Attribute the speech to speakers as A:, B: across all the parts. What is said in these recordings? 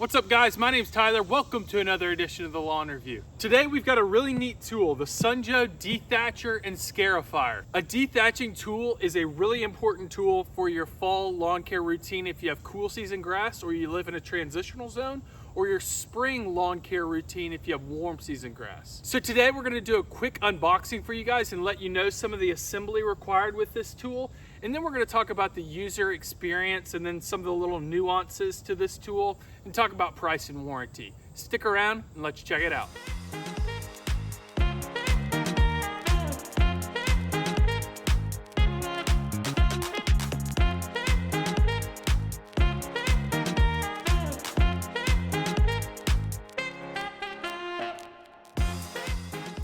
A: What's up guys, my name's Tyler. Welcome to another edition of the Lawn Review. Today we've got a really neat tool, the sunjoe Dethatcher and Scarifier. A dethatching tool is a really important tool for your fall lawn care routine if you have cool season grass or you live in a transitional zone, or your spring lawn care routine if you have warm season grass. So today we're gonna do a quick unboxing for you guys and let you know some of the assembly required with this tool. And then we're gonna talk about the user experience and then some of the little nuances to this tool and talk about price and warranty. Stick around and let's check it out.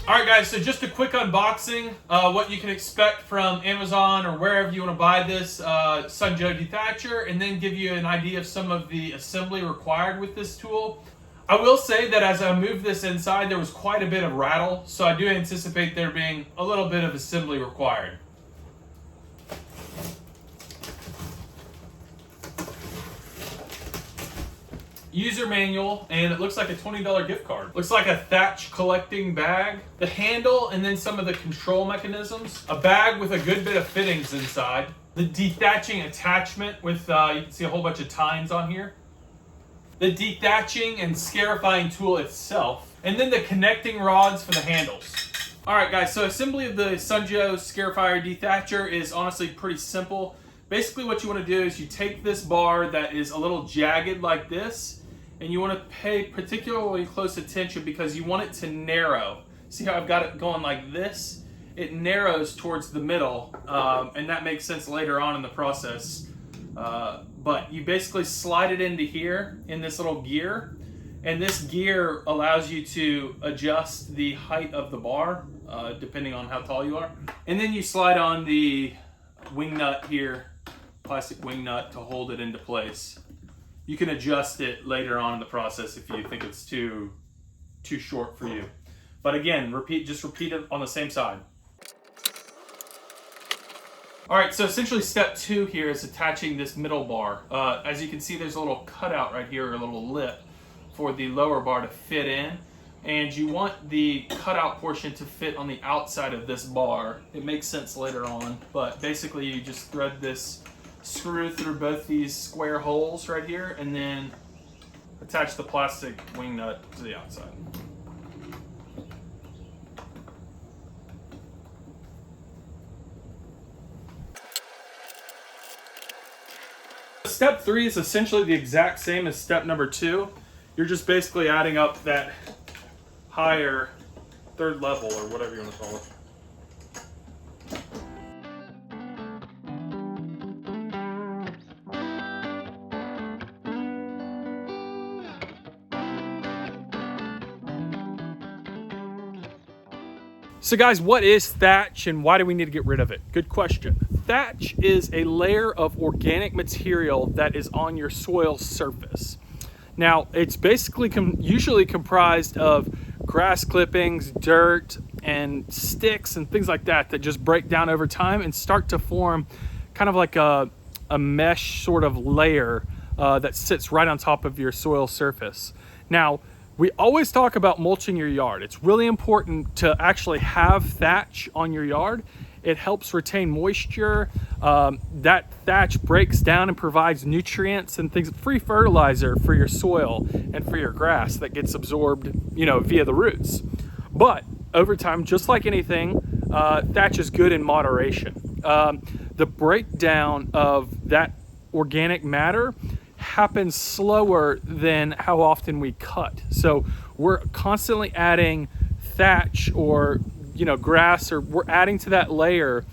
A: All right guys, so just a quick unboxing, what you can expect from Amazon or wherever you want to buy this sunjoe Dethatcher, and then give you an idea of some of the assembly required with this tool. I will say that as I moved this inside, there was quite a bit of rattle, so I do anticipate there being a little bit of assembly required. User manual, and it looks like a $20 gift card. Looks like a thatch collecting bag. The handle, and then some of the control mechanisms. A bag with a good bit of fittings inside. The dethatching attachment with, you can see a whole bunch of tines on here. The dethatching and scarifying tool itself. And then the connecting rods for the handles. All right guys, so assembly of the sunjoe Scarifier Dethatcher is honestly pretty simple. Basically what you want to do is you take this bar that is a little jagged like this, and you want to pay particularly close attention because you want it to narrow. See how I've got it going like this? It narrows towards the middle, and that makes sense later on in the process. But you basically slide it into here in this little gear, and this gear allows you to adjust the height of the bar depending on how tall you are. And then you slide on the wing nut here, plastic wing nut, to hold it into place. You can adjust it later on in the process if you think it's too short for you. But again, just repeat it on the same side. All right, so essentially step 2 here is attaching this middle bar. As you can see, there's a little cutout right here, a little lip for the lower bar to fit in. And you want the cutout portion to fit on the outside of this bar. It makes sense later on, but basically you just thread this screw through both these square holes right here, and then attach the plastic wing nut to the outside. Step 3 is essentially the exact same as step number 2. You're just basically adding up that higher third level, or whatever you want to call it. So guys, what is thatch and why do we need to get rid of it? Good question. Thatch is a layer of organic material that is on your soil surface. Now, it's basically usually comprised of grass clippings, dirt, and sticks and things like that that just break down over time and start to form kind of like a mesh sort of layer that sits right on top of your soil surface. Now, we always talk about mulching your yard. It's really important to actually have thatch on your yard. It helps retain moisture. That thatch breaks down and provides nutrients and things, free fertilizer for your soil and for your grass that gets absorbed, via the roots. But over time, just like anything, thatch is good in moderation. The breakdown of that organic matter happens slower than how often we cut. So we're constantly adding thatch or grass, or we're adding to that layer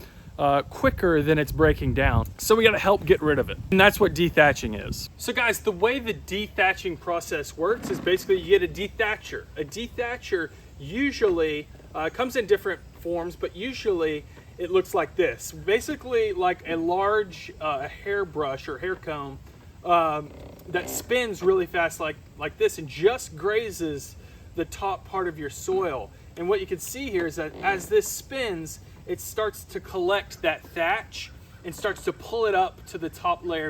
A: quicker than it's breaking down. So we got to help get rid of it. And that's what dethatching is. So guys, the way the dethatching process works is basically you get a dethatcher. A dethatcher usually comes in different forms, but usually it looks like this. Basically like a large hairbrush or hair comb that spins really fast like this and just grazes the top part of your soil. And what you can see here is that as this spins, it starts to collect that thatch and starts to pull it up to the top layer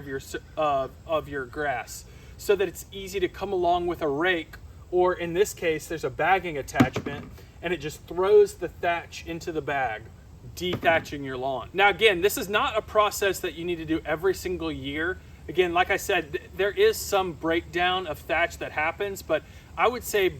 A: of your grass. so that it's easy to come along with a rake, or in this case, there's a bagging attachment, and it just throws the thatch into the bag, dethatching your lawn. Now again, this is not a process that you need to do every single year. Again, like I said, there is some breakdown of thatch that happens, but I would say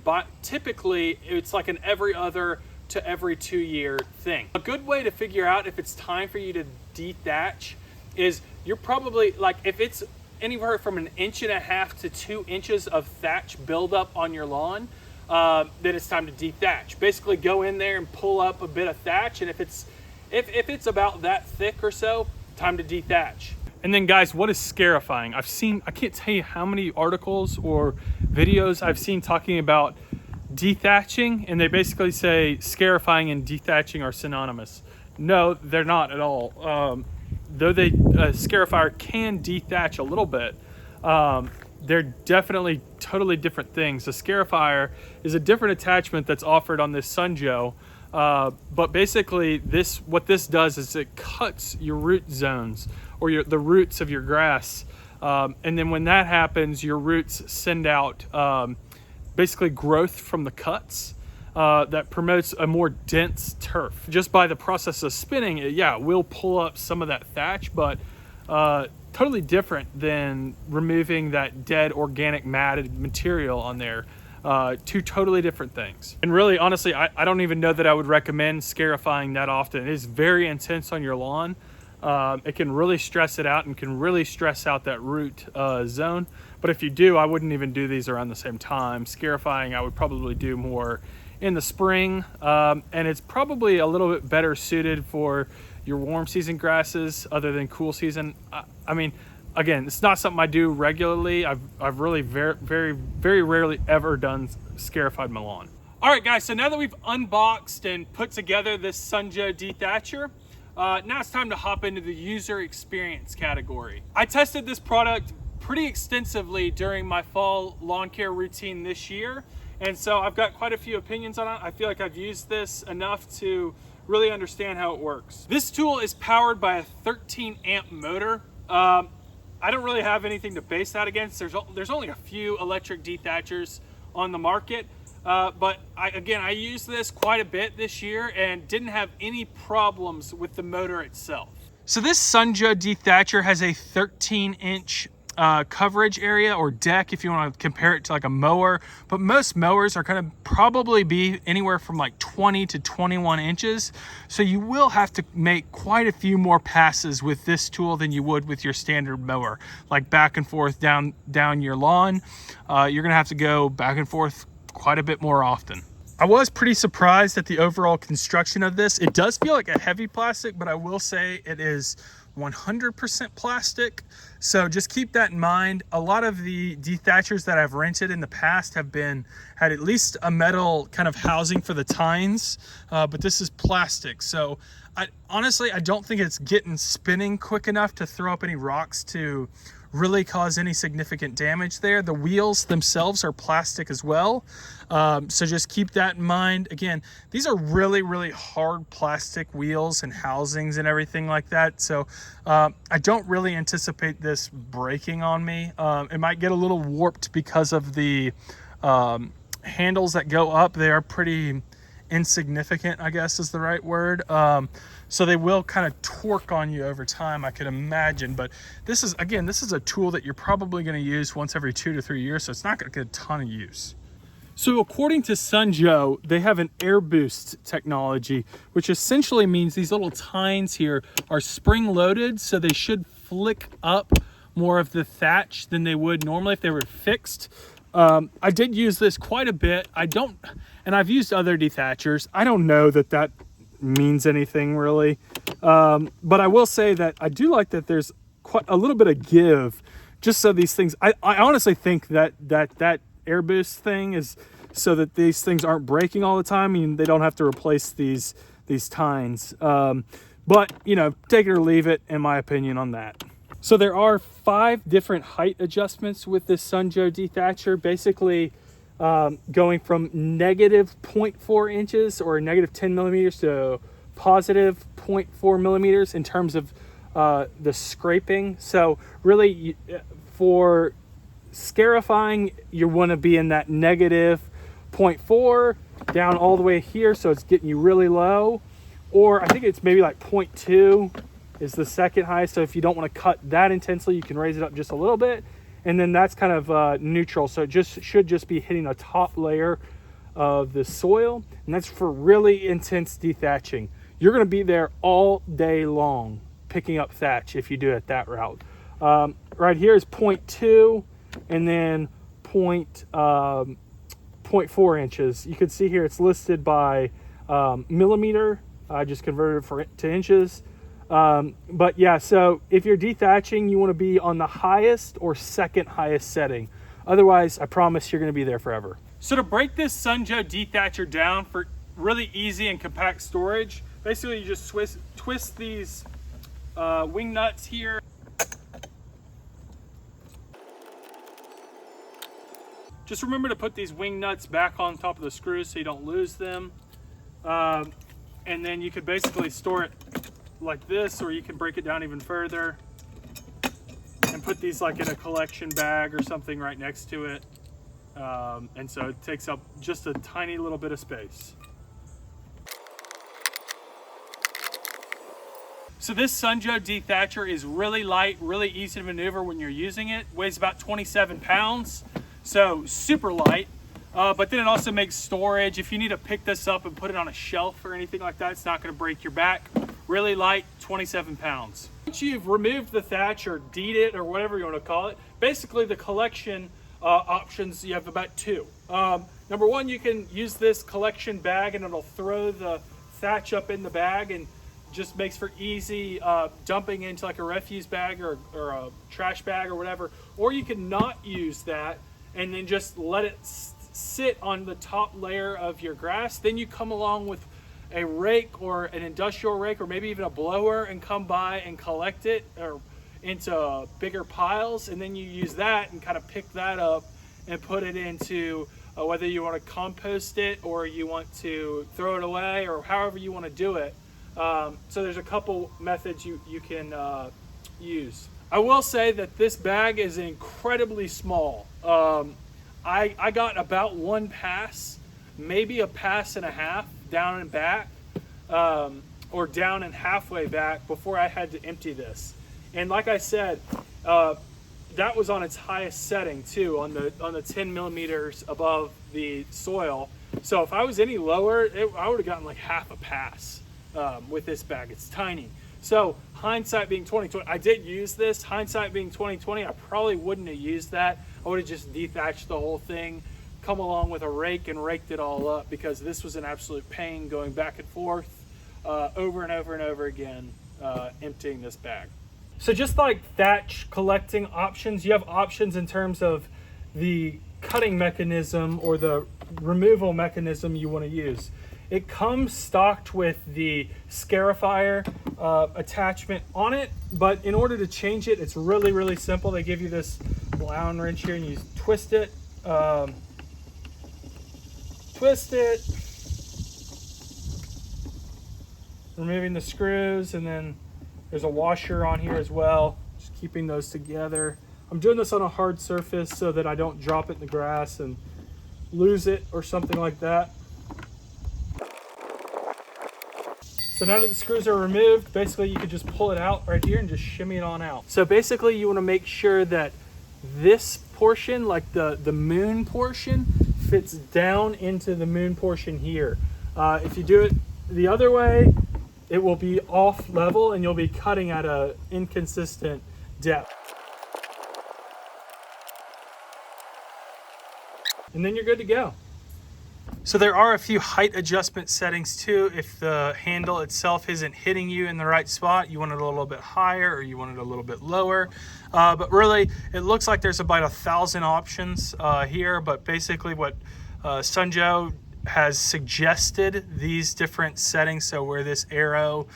A: typically it's like an every other to every 2 year thing. A good way to figure out if it's time for you to dethatch is you're probably like, if it's anywhere from 1.5 inches to 2 inches of thatch buildup on your lawn, then it's time to dethatch. Basically go in there and pull up a bit of thatch, and if it's about that thick or so, time to dethatch. And then guys, what is scarifying? I can't tell you how many articles or videos I've seen talking about dethatching, and they basically say scarifying and dethatching are synonymous. No, they're not at all. Though Scarifier can dethatch a little bit, they're definitely totally different things. The Scarifier is a different attachment that's offered on this sunjoe, but basically what this does is it cuts your root zones, or the roots of your grass, and then when that happens, your roots send out basically growth from the cuts that promotes a more dense turf. Just by the process of spinning it, yeah, we'll pull up some of that thatch, but totally different than removing that dead organic matted material on there. Two totally different things. And really, honestly, I don't even know that I would recommend scarifying that often. It is very intense on your lawn. It can really stress it out and can really stress out that root zone. But if you do, I wouldn't even do these around the same time. Scarifying, I would probably do more in the spring, and it's probably a little bit better suited for your warm season grasses other than cool season. I mean, again, it's not something I do regularly. I've really very rarely ever done scarified my lawn. All right, guys, so now that we've unboxed and put together this sunjoe dethatcher, now it's time to hop into the user experience category. I tested this product pretty extensively during my fall lawn care routine this year, and so I've got quite a few opinions on it. I feel like I've used this enough to really understand how it works. This tool is powered by a 13 amp motor. I don't really have anything to base that against. There's only a few electric dethatchers on the market, but I used this quite a bit this year and didn't have any problems with the motor itself. So this sunjoe dethatcher has a 13-inch coverage area, or deck if you want to compare it to like a mower, but most mowers are going to probably be anywhere from like 20 to 21 inches, so you will have to make quite a few more passes with this tool than you would with your standard mower, like back and forth down your lawn. You're gonna have to go back and forth quite a bit more often. I was pretty surprised at the overall construction of this. It does feel like a heavy plastic, but I will say it is 100% plastic, so just keep that in mind. A lot of the dethatchers that I've rented in the past had at least a metal kind of housing for the tines, but this is plastic, so honestly I don't think it's getting spinning quick enough to throw up any rocks to really cause any significant damage there. The wheels themselves are plastic as well, so just keep that in mind. Again, these are really hard plastic wheels and housings and everything like that, so I don't really anticipate this breaking on me. It might get a little warped because of the handles that go up. They are pretty insignificant, I guess is the right word. So they will kind of torque on you over time, I could imagine. But this is a tool that you're probably going to use once every 2 to 3 years, so it's not going to get a ton of use. So according to sunjoe, they have an air boost technology, which essentially means these little tines here are spring loaded, so they should flick up more of the thatch than they would normally if they were fixed. I did use this quite a bit. And I've used other dethatchers. I don't know that means anything really. But I will say that I do like that there's quite a little bit of give, just so these things, I honestly think that air boost thing is so that these things aren't breaking all the time. I mean, they don't have to replace these tines. But, you know, take it or leave it, in my opinion on that. So there are 5 different height adjustments with this sunjoe dethatcher, basically going from negative 0.4 inches or negative 10 millimeters to positive 0.4 millimeters in terms of the scraping. So really for scarifying, you want to be in that negative 0.4 down all the way here, so it's getting you really low. Or I think it's maybe like 0.2 is the second highest. So if you don't want to cut that intensely, you can raise it up just a little bit. And then that's kind of neutral. So it should just be hitting the top layer of the soil. And that's for really intense dethatching. You're going to be there all day long picking up thatch if you do it that route. Right here is 0.2 and then 0.4 inches. You can see here it's listed by millimeter. I just converted it to inches. But yeah, so if you're dethatching, you want to be on the highest or second highest setting. Otherwise, I promise you're going to be there forever. So to break this sunjoe dethatcher down for really easy and compact storage, basically you just twist these wing nuts here. Just remember to put these wing nuts back on top of the screws so you don't lose them. And then you could basically store it like this, or you can break it down even further and put these like in a collection bag or something right next to it. And so it takes up just a tiny little bit of space. So this sunjoe dethatcher is really light, really easy to maneuver when you're using it. Weighs about 27 pounds, so super light. But then it also makes storage. If you need to pick this up and put it on a shelf or anything like that, it's not going to break your back. Really light, 27 pounds. Once you've removed the thatch or deed it or whatever you want to call it, basically the collection options, you have about two. Number one, you can use this collection bag and it'll throw the thatch up in the bag and just makes for easy dumping into like a refuse bag or a trash bag or whatever. Or you can not use that and then just let it sit on the top layer of your grass. Then you come along with a rake or an industrial rake or maybe even a blower and come by and collect it or into bigger piles, and then you use that and kind of pick that up and put it into whether you want to compost it or you want to throw it away or however you want to do it. So there's a couple methods you can use. I will say that this bag is incredibly small. I got about one pass, maybe a pass and a half down and back, or down and halfway back before I had to empty this. And like I said, that was on its highest setting too, on the 10 millimeters above the soil. So if I was any lower, I would have gotten like half a pass with this bag. It's tiny. So hindsight being 2020, I did use this. Hindsight being 2020, I probably wouldn't have used that. I would have just dethatched the whole thing, come along with a rake and raked it all up, because this was an absolute pain going back and forth over and over and over again, emptying this bag. So just like thatch collecting options, you have options in terms of the cutting mechanism or the removal mechanism you want to use. It comes stocked with the Scarifier attachment on it, but in order to change it, it's really, really simple. They give you this Allen wrench here and you twist it, removing the screws, and then there's a washer on here as well, just keeping those together. I'm doing this on a hard surface so that I don't drop it in the grass and lose it or something like that. So now that the screws are removed, basically you could just pull it out right here and just shimmy it on out. So basically you want to make sure that this portion, like the moon portion, fits down into the moon portion here. If you do it the other way, it will be off level and you'll be cutting at an inconsistent depth. And then you're good to go. So there are a few height adjustment settings too. If the handle itself isn't hitting you in the right spot, you want it a little bit higher or you want it a little bit lower. But really, it looks like there's about 1,000 options here, but basically what sunjoe has suggested these different settings. So where this arrow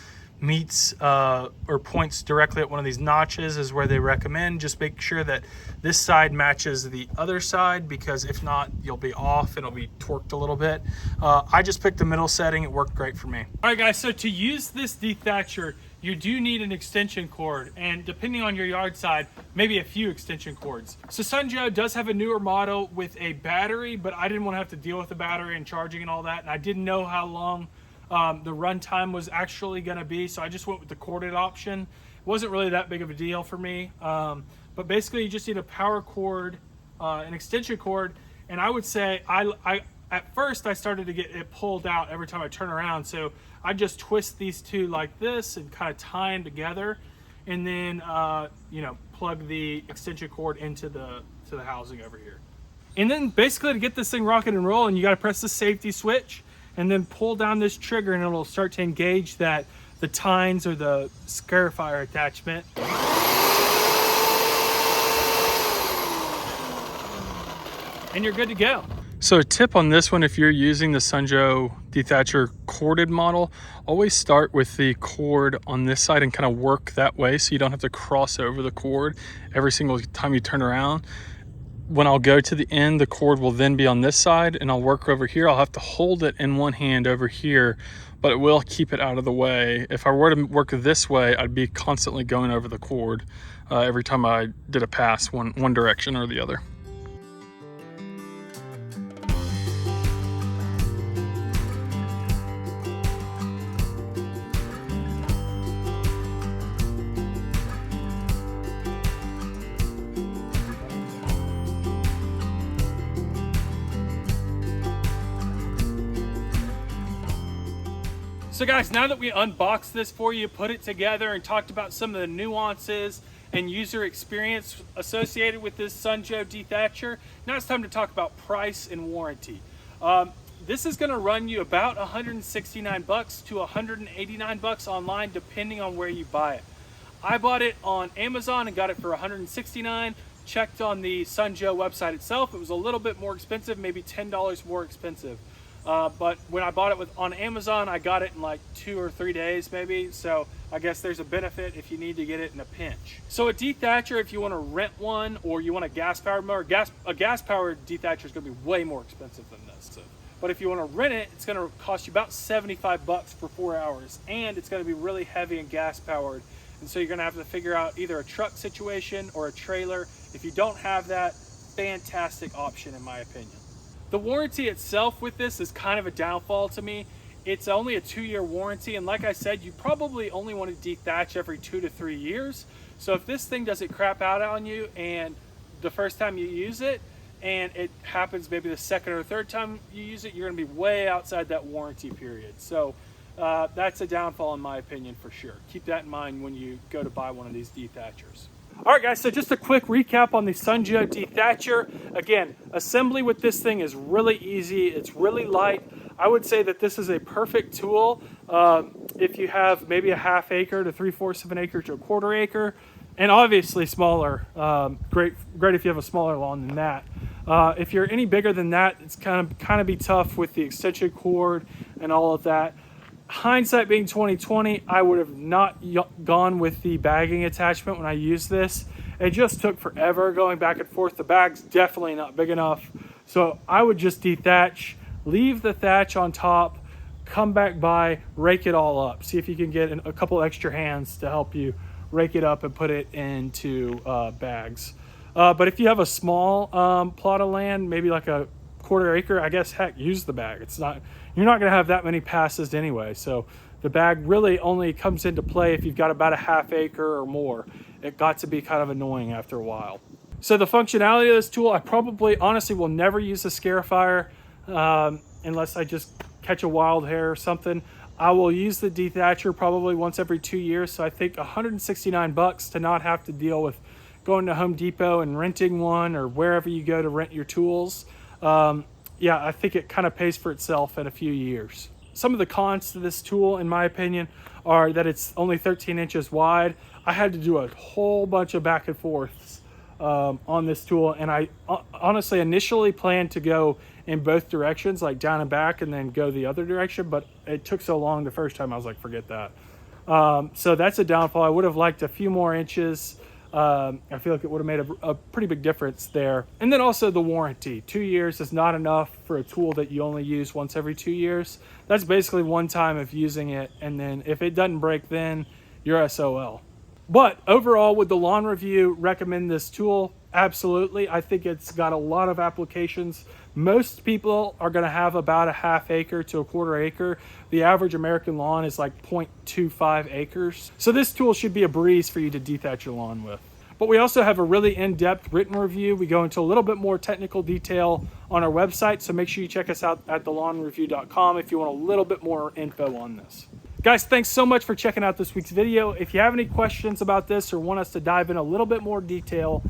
A: meets or points directly at one of these notches is where they recommend. Just make sure that this side matches the other side, because if not, you'll be off and it'll be torqued a little bit. I just picked the middle setting. It worked great for me. All right guys, so to use this dethatcher, you do need an extension cord, and depending on your yard side, maybe a few extension cords. So sunjoe does have a newer model with a battery, but I didn't want to have to deal with the battery and charging and all that, and I didn't know how long the run time was actually going to be, so I just went with the corded option. It wasn't really that big of a deal for me, but basically you just need a power cord, an extension cord, and I would say at first I started to get it pulled out every time I turn around, so I just twist these two like this and kind of tie them together, and then you know, plug the extension cord into the housing over here. And then basically to get this thing rocking and rolling, you got to press the safety switch and then pull down this trigger, and it'll start to engage the tines or the Scarifier attachment. And you're good to go. So a tip on this one, if you're using the sunjoe Dethatcher corded model, always start with the cord on this side and kind of work that way so you don't have to cross over the cord every single time you turn around. When I'll go to the end, the cord will then be on this side, and I'll work over here. I'll have to hold it in one hand over here, but it will keep it out of the way. If I were to work this way, I'd be constantly going over the cord every time I did a pass one direction or the other. So guys, now that we unboxed this for you, put it together, and talked about some of the nuances and user experience associated with this sunjoe Dethatcher, now it's time to talk about price and warranty. This is going to run you about 169 bucks to 189 bucks online, depending on where you buy it. I bought it on Amazon and got it for 169. Checked on the sunjoe website itself, it was a little bit more expensive, maybe $10 more expensive. But when I bought it on Amazon, I got it in like 2 or 3 days maybe. So I guess there's a benefit if you need to get it in a pinch. So a Dethatcher, if you want to rent one or you want a gas-powered motor, a gas-powered Dethatcher is going to be way more expensive than this. So, but if you want to rent it, it's going to cost you about 75 bucks for 4 hours, and it's going to be really heavy and gas-powered. And so you're going to have to figure out either a truck situation or a trailer. If you don't have that, fantastic option in my opinion. The warranty itself with this is kind of a downfall to me. It's only a 2-year warranty, and like I said, you probably only want to dethatch every 2 to 3 years. So if this thing doesn't crap out on you and the first time you use it, and it happens maybe the second or third time you use it, you're going to be way outside that warranty period. So that's a downfall in my opinion for sure. Keep that in mind when you go to buy one of these Dethatchers. All right guys, so just a quick recap on the sunjoe Dethatcher. Again, assembly with this thing is really easy. It's really light. I would say that this is a perfect tool if you have maybe a ½ acre to 3/4 of an acre to a 1/4 acre, and obviously smaller. Great if you have a smaller lawn than that. If you're any bigger than that, it's kind of be tough with the extension cord and all of that. Hindsight being 2020, I would have not gone with the bagging attachment when I used this. It just took forever going back and forth. The bag's definitely not big enough. So I would just dethatch, leave the thatch on top, come back by, rake it all up. See if you can get a couple extra hands to help you rake it up and put it into bags. But if you have a small plot of land, maybe like a 1/4 acre, I guess, heck, use the bag. You're not going to have that many passes anyway. So the bag really only comes into play if you've got about a ½ acre or more. It got to be kind of annoying after a while. So the functionality of this tool, I probably honestly will never use the Scarifier unless I just catch a wild hair or something. I will use the Dethatcher probably once every 2 years. So I think 169 bucks to not have to deal with going to Home Depot and renting one or wherever you go to rent your tools. Yeah, I think it kind of pays for itself in a few years. Some of the cons to this tool, in my opinion, are that it's only 13 inches wide. I had to do a whole bunch of back and forths on this tool, and I honestly initially planned to go in both directions, like down and back, and then go the other direction, but it took so long the first time, I was like, forget that. So that's a downfall. I would have liked a few more inches. I feel like it would have made a pretty big difference there. And then also the warranty. 2 years is not enough for a tool that you only use once every 2 years. That's basically one time of using it, and then if it doesn't break then, you're SOL. But overall, with the lawn review, recommend this tool. Absolutely. I think it's got a lot of applications. Most people are going to have about a half acre to a quarter acre. The average American lawn is like 0.25 acres. So this tool should be a breeze for you to dethatch your lawn with. But we also have a really in-depth written review. We go into a little bit more technical detail on our website. So make sure you check us out at thelawnreview.com if you want a little bit more info on this. Guys, thanks so much for checking out this week's video. If you have any questions about this or want us to dive in a little bit more detail,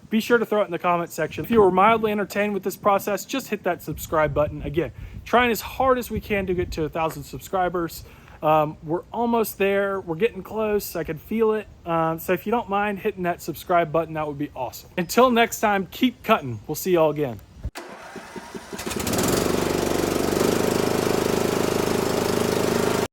A: be sure to throw it in the comment section. If you were mildly entertained with this process, just hit that subscribe button. Again, trying as hard as we can to get to 1,000 subscribers. We're almost there. We're getting close. I can feel it. So if you don't mind hitting that subscribe button, that would be awesome. Until next time, keep cutting. We'll see y'all again.